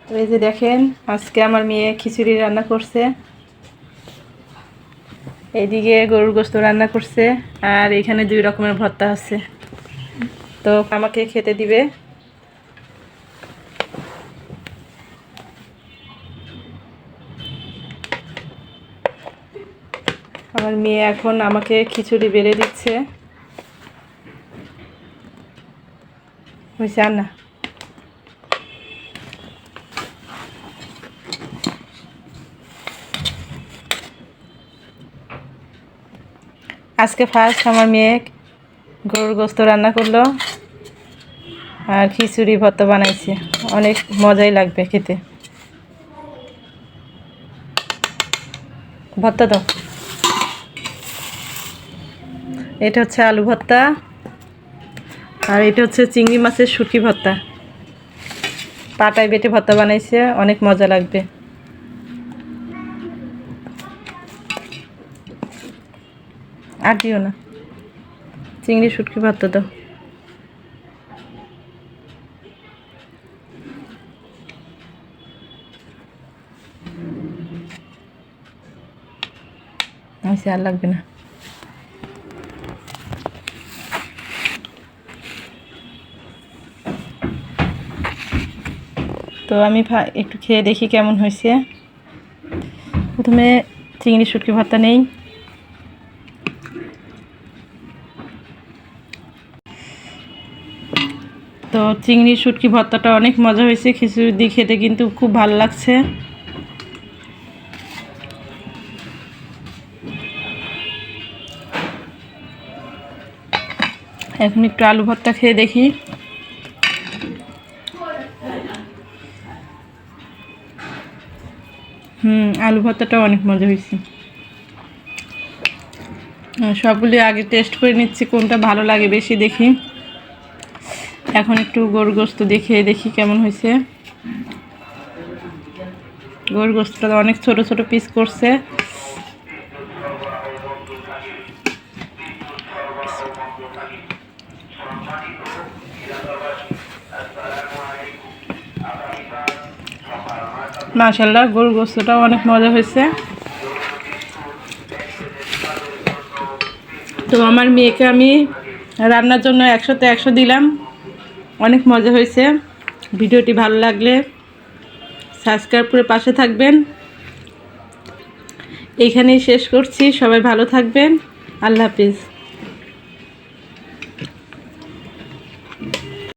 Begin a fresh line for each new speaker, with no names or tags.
তো এই যে দেখেন আজকে আমার মেয়ে খিচুড়ি রান্না করছে, এইদিকে গরুর গোশত রান্না করছে, আর এখানে 2 রকমের ভর্তা আছে। তো আমাকে খেতে দিবে। আমার মেয়ে এখন আমাকে খিচুড়ি বেড়ে দিচ্ছে। হয়েছে আর না? আজকে ফার্স্ট আমার মেয়ে গরুর গোশত রান্না করলো আর খিচুড়ি ভর্তা বানাইছে, অনেক মজাই লাগবে খেতে। ভর্তা দাও। এটা হচ্ছে আলু ভর্তা, আর এটা হচ্ছে চিংড়ি মাছের শুটকি ভর্তা। পাটায় বেটে ভর্তা বানাইছে, অনেক মজা লাগবে। আর দিও না, চিংড়ি শুটকি ভর্তা দাও। আচ্ছা, আর লাগবে না। তো আমি একটু খেয়ে দেখি কেমন হয়েছে। প্রথমে চিংড়ি শুটকি ভর্তা নেই। তো চিংড়ি শুটকি ভর্তাটা অনেক মজা হয়েছে, খিচুড়ি দিয়ে খেতে কিন্তু খুব ভালো লাগছে। এখন একটু আলু ভর্তা খেয়ে দেখি। আলু ভর্তাটা অনেক মজা হয়েছে। সবগুলি আগে টেস্ট করে নিচ্ছি কোনটা ভালো লাগে বেশি দেখি। এখন একটু গরুর গোশত দেখে দেখি কেমন হয়েছে। গরুর গোশতটা অনেক ছোট ছোট পিস করছে। মাশাআল্লাহ, গরুর গোশতটাও অনেক মজা হয়েছে। তো আমার মেয়েকে আমি রান্নার জন্য 100তে 100 দিলাম। অনেক মজা হয়েছে। ভিডিওটি ভালো লাগলে সাবস্ক্রাইব করে পাশে থাকবেন। এইখানেই শেষ করছি। সবাই ভালো থাকবেন। আল্লাহ হাফিজ।